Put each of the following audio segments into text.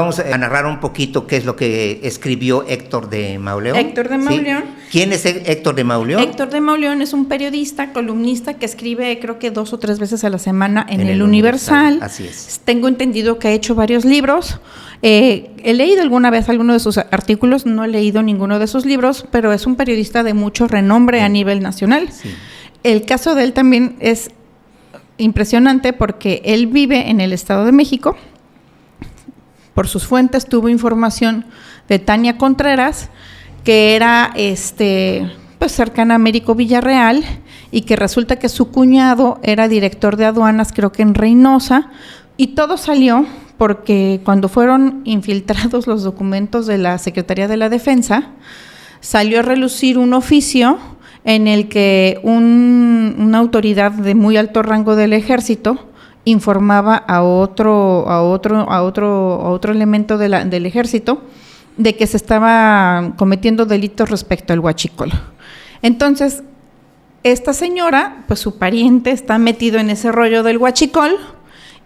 Vamos a narrar un poquito qué es lo que escribió Héctor de Mauleón. Héctor de Mauleón. ¿Sí? ¿Quién es Héctor de Mauleón? Héctor de Mauleón es un periodista, columnista que escribe creo que 2 o 3 veces a la semana en el Universal. Así es. Tengo entendido que ha hecho varios libros. He leído alguna vez alguno de sus artículos, no he leído ninguno de sus libros, pero es un periodista de mucho renombre a nivel nacional. Sí. El caso de él también es impresionante porque él vive en el Estado de México. Por sus fuentes tuvo información de Tania Contreras, que era pues cercana a Américo Villarreal, y que resulta que su cuñado era director de aduanas, creo que en Reynosa, y todo salió porque cuando fueron infiltrados los documentos de la Secretaría de la Defensa, salió a relucir un oficio en el que una autoridad de muy alto rango del ejército informaba a otro elemento del ejército de que se estaba cometiendo delitos respecto al huachicol. Entonces, esta señora, pues su pariente está metido en ese rollo del huachicol,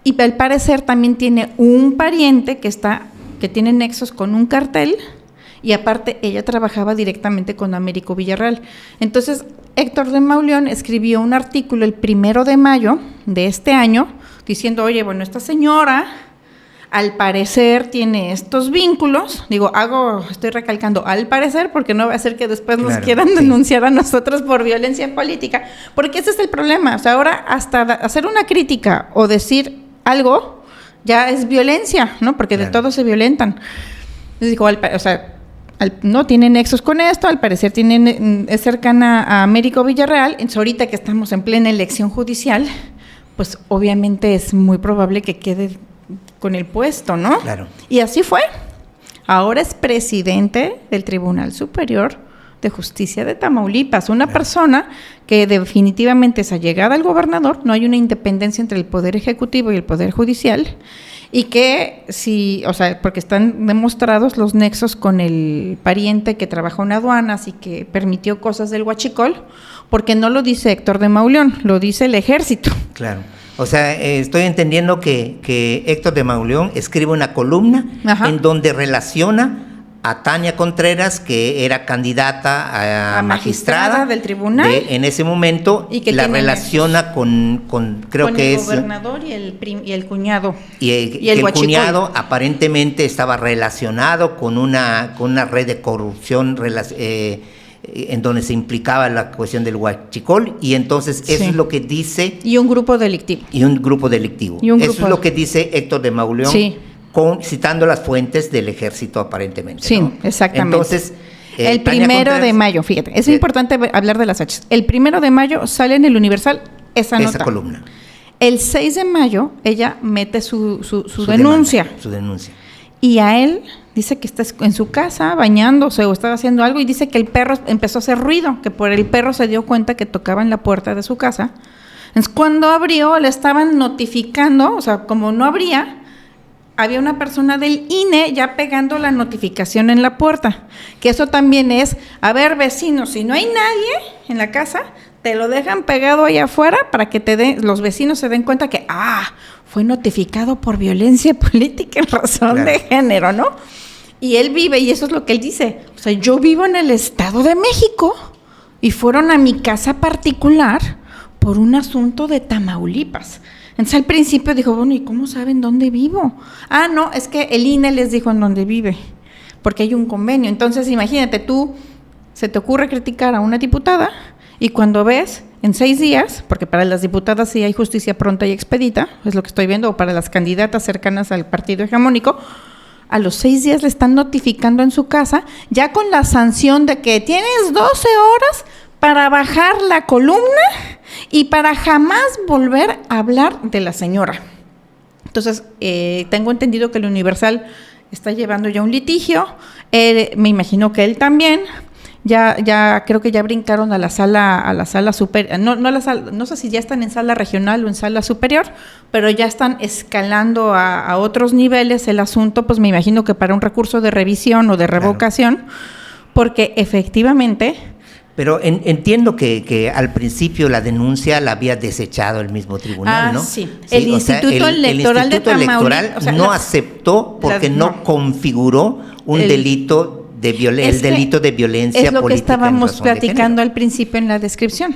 y al parecer también tiene un pariente que tiene nexos con un cartel, y aparte ella trabajaba directamente con Américo Villarreal. Entonces, Héctor de Mauleón escribió un artículo el 1 de mayo de este año, diciendo, oye, bueno, esta señora al parecer tiene estos vínculos, estoy recalcando al parecer, porque no va a ser que después nos quieran denunciar a nosotros por violencia política, porque ese es el problema. O sea, ahora hasta hacer una crítica o decir algo ya es violencia, ¿no? Porque de todo se violentan. Entonces, no tiene nexos con esto, al parecer es cercana a Américo Villarreal. Entonces, ahorita que estamos en plena elección judicial, pues obviamente es muy probable que quede con el puesto, ¿no? Claro. Y así fue. Ahora es presidente del Tribunal Superior de Justicia de Tamaulipas, una persona que definitivamente es allegada al gobernador, no hay una independencia entre el Poder Ejecutivo y el Poder Judicial, y que porque están demostrados los nexos con el pariente que trabajó en aduanas y que permitió cosas del huachicol, porque no lo dice Héctor de Mauleón, lo dice el ejército. Claro. O sea, estoy entendiendo que Héctor de Mauleón escribe una columna en donde relaciona a Tania Contreras, que era candidata a magistrada del tribunal en ese momento, y que la relaciona con el gobernador y el cuñado. Y el cuñado aparentemente estaba relacionado con una red de corrupción en donde se implicaba la cuestión del huachicol, y entonces eso es lo que dice. Y un grupo delictivo. Eso es lo que dice Héctor de Mauleón. Sí. Citando las fuentes del ejército aparentemente. Sí, ¿no? Exactamente. Entonces, el 1 de mayo, fíjate, es importante hablar de las fechas. El 1 de mayo sale en el Universal esa nota. Esa columna. El 6 de mayo ella mete su denuncia. Su denuncia. Y a él dice que está en su casa bañándose o estaba haciendo algo, y dice que el perro empezó a hacer ruido, que por el perro se dio cuenta que tocaba en la puerta de su casa. Entonces, cuando abrió, le estaban notificando, o sea, como no abría, había una persona del INE ya pegando la notificación en la puerta, que eso también es, a ver, vecinos, si no hay nadie en la casa, te lo dejan pegado allá afuera para que los vecinos se den cuenta que, fue notificado por violencia política en razón de género, ¿no? Y él vive, y eso es lo que él dice, o sea, yo vivo en el Estado de México y fueron a mi casa particular por un asunto de Tamaulipas. Entonces al principio dijo, bueno, ¿y cómo saben dónde vivo? No, es que el INE les dijo en dónde vive, porque hay un convenio. Entonces imagínate, se te ocurre criticar a una diputada, y cuando ves, en 6 días, porque para las diputadas sí hay justicia pronta y expedita, es lo que estoy viendo, o para las candidatas cercanas al partido hegemónico, a los 6 días le están notificando en su casa, ya con la sanción de que tienes 12 horas para bajar la columna y para jamás volver a hablar de la señora. Entonces, tengo entendido que el Universal está llevando ya un litigio, me imagino que él también. Ya creo que ya brincaron a la sala superior, no sé si ya están en sala regional o en sala superior, pero ya están escalando a otros niveles el asunto, pues me imagino que para un recurso de revisión o de revocación, porque efectivamente Pero entiendo que al principio la denuncia la había desechado el mismo tribunal, ¿no? Sí. El Instituto Electoral de Tamaulipas no aceptó porque no configuró un delito el delito de violencia política. Es lo que estábamos platicando al principio en la descripción.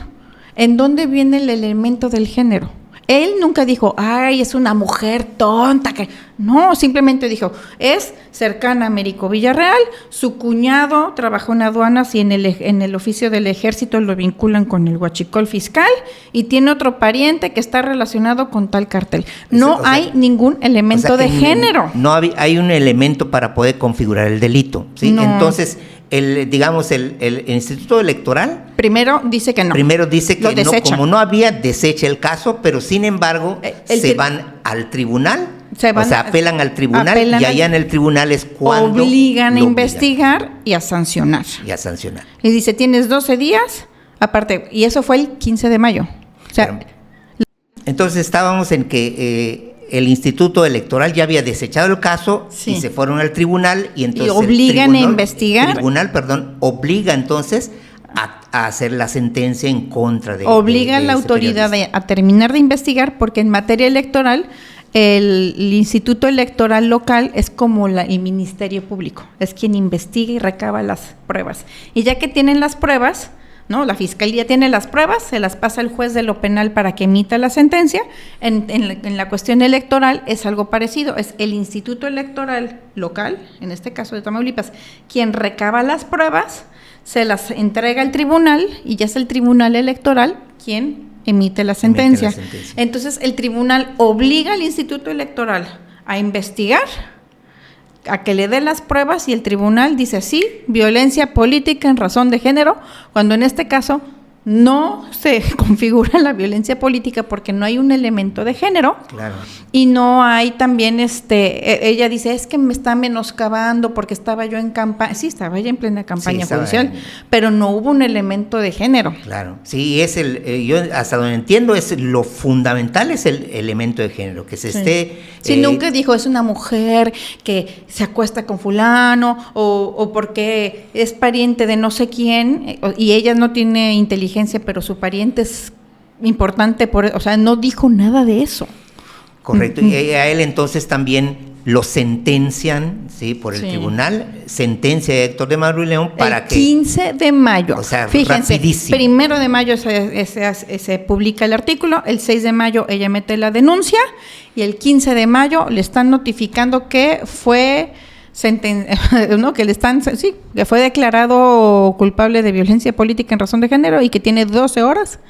¿En dónde viene el elemento del género? Él nunca dijo, ay, es una mujer tonta. No, simplemente dijo, es cercana a Américo Villarreal, su cuñado trabajó en aduanas y en el oficio del ejército lo vinculan con el huachicol fiscal y tiene otro pariente que está relacionado con tal cartel. No hay ningún elemento de género. No hay un elemento para poder configurar el delito, ¿sí? No. Entonces, el Instituto Electoral primero dice que no. Primero dice que no, como no había, desecha el caso, pero sin embargo se van al tribunal, apelan al tribunal y allá en el tribunal es cuando obligan a investigar y a sancionar. Y dice, tienes 12 días, aparte, y eso fue el 15 de mayo. Entonces estábamos en que el Instituto Electoral ya había desechado el caso y se fueron al tribunal y entonces obligan a investigar. El tribunal, obliga entonces a hacer la sentencia en contra de obliga a la autoridad a terminar de investigar, porque en materia electoral el Instituto Electoral local es como el Ministerio Público, es quien investiga y recaba las pruebas. Y ya que tienen las pruebas, ¿no? La fiscalía tiene las pruebas, se las pasa al juez de lo penal para que emita la sentencia. En la cuestión electoral es algo parecido, es el Instituto Electoral local, en este caso de Tamaulipas, quien recaba las pruebas, se las entrega al tribunal y ya es el tribunal electoral quien emite la sentencia. Entonces el tribunal obliga al Instituto Electoral a investigar, a que le dé las pruebas y el tribunal dice sí, violencia política en razón de género, cuando en este caso no se configura la violencia política porque no hay un elemento de género. Claro. Y no hay también, ella dice, es que me está menoscabando porque estaba yo en campaña. Sí, estaba ella en plena campaña judicial, pero no hubo un elemento de género. Claro, sí, yo hasta donde entiendo es lo fundamental es el elemento de género, que se esté... Sí, nunca dijo, es una mujer que se acuesta con fulano o porque es pariente de no sé quién y ella no tiene inteligencia, pero su pariente es importante, no dijo nada de eso. Correcto, y a él entonces también lo sentencian, ¿sí? Por el tribunal, sentencia de Héctor de Mauro y León para que... El 15 de mayo, o sea, fíjense, rapidísimo. 1 de mayo se publica el artículo, el 6 de mayo ella mete la denuncia y el 15 de mayo le están notificando que fue... que fue declarado culpable de violencia política en razón de género y que tiene 12 horas.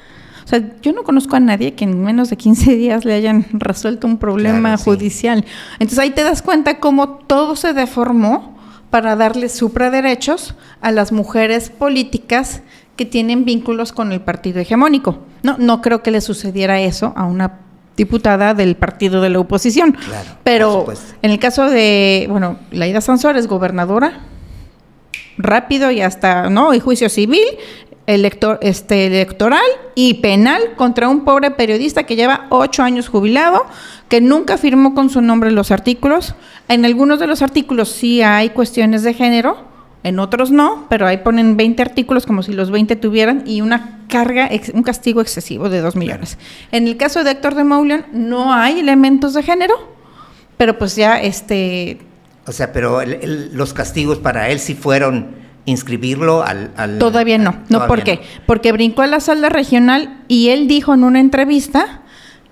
O sea, yo no conozco a nadie que en menos de 15 días le hayan resuelto un problema judicial. Entonces ahí te das cuenta cómo todo se deformó para darle supraderechos a las mujeres políticas que tienen vínculos con el partido hegemónico. No creo que le sucediera eso a una diputada del partido de la oposición. Claro, pero en el caso de, Laida Sansores, gobernadora, rápido y hasta, y juicio civil, electoral y penal contra un pobre periodista que lleva 8 años jubilado, que nunca firmó con su nombre los artículos. En algunos de los artículos sí hay cuestiones de género, en otros no, pero ahí ponen 20 artículos como si los 20 tuvieran y una carga, un castigo excesivo de 2 millones. Claro. En el caso de Héctor de Mauleón no hay elementos de género, pero pues ya O sea, pero los castigos para él sí fueron inscribirlo al... Todavía no. ¿Por qué? Porque brincó a la sala regional y él dijo en una entrevista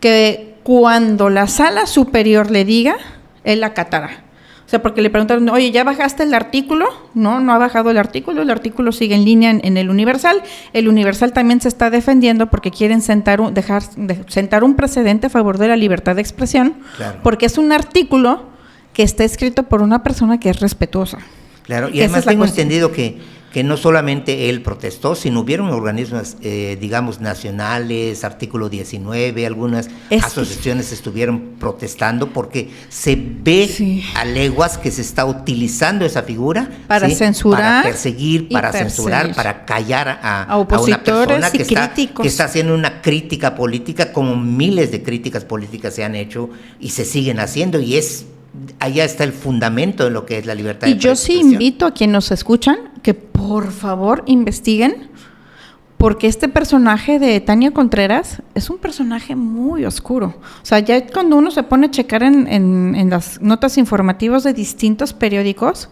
que cuando la sala superior le diga, él acatará. O sea, porque le preguntaron, oye, ¿ya bajaste el artículo? No ha bajado el artículo sigue en línea en el Universal. El Universal también se está defendiendo porque quieren sentar un precedente a favor de la libertad de expresión, claro. Porque es un artículo que está escrito por una persona que es respetuosa. Claro, y además tengo entendido que no solamente él protestó, sino hubieron organismos, digamos, nacionales, artículo 19, algunas asociaciones estuvieron protestando porque se ve a leguas que se está utilizando esa figura para censurar, para perseguir, para censurar, para callar a una persona que está haciendo una crítica política, como miles de críticas políticas se han hecho y se siguen haciendo, y allá está el fundamento de lo que es la libertad de expresión. Y yo sí invito a quienes nos escuchan que por favor investiguen porque este personaje de Tania Contreras es un personaje muy oscuro. O sea, ya cuando uno se pone a checar en las notas informativas de distintos periódicos,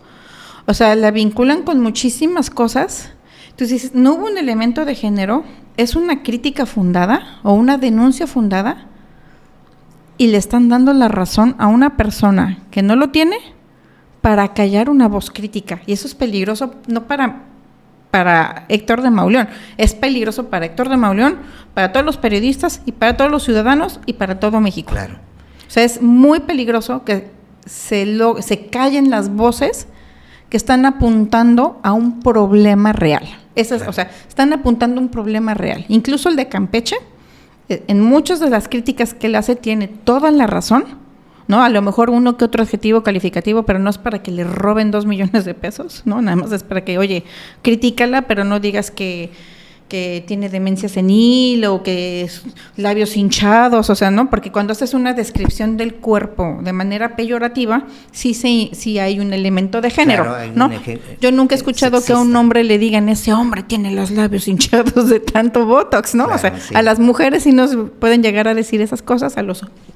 o sea, la vinculan con muchísimas cosas. Entonces dices, no hubo un elemento de género, es una crítica fundada o una denuncia fundada, y le están dando la razón a una persona que no lo tiene para callar una voz crítica. Y eso es peligroso, no para Héctor de Mauleón, es peligroso para Héctor de Mauleón, para todos los periodistas y para todos los ciudadanos y para todo México. Claro. O sea, es muy peligroso que se callen las voces que están apuntando a un problema real. Claro. O sea, están apuntando a un problema real. Incluso el de Campeche, en muchas de las críticas que él hace, tiene toda la razón, ¿no? A lo mejor uno que otro adjetivo calificativo, pero no es para que le roben 2 millones de pesos, ¿no? Nada más es para que, oye, critícala, pero no digas que tiene demencia senil o que labios hinchados, o sea, ¿no? Porque cuando haces una descripción del cuerpo de manera peyorativa, sí hay un elemento de género, claro, ¿no? Yo nunca he escuchado que a un hombre le digan, ese hombre tiene los labios hinchados de tanto botox, ¿no? Claro, o sea, sí. A las mujeres sí nos pueden llegar a decir esas cosas,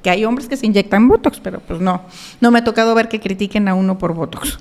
que hay hombres que se inyectan botox, pero pues no me ha tocado ver que critiquen a uno por botox.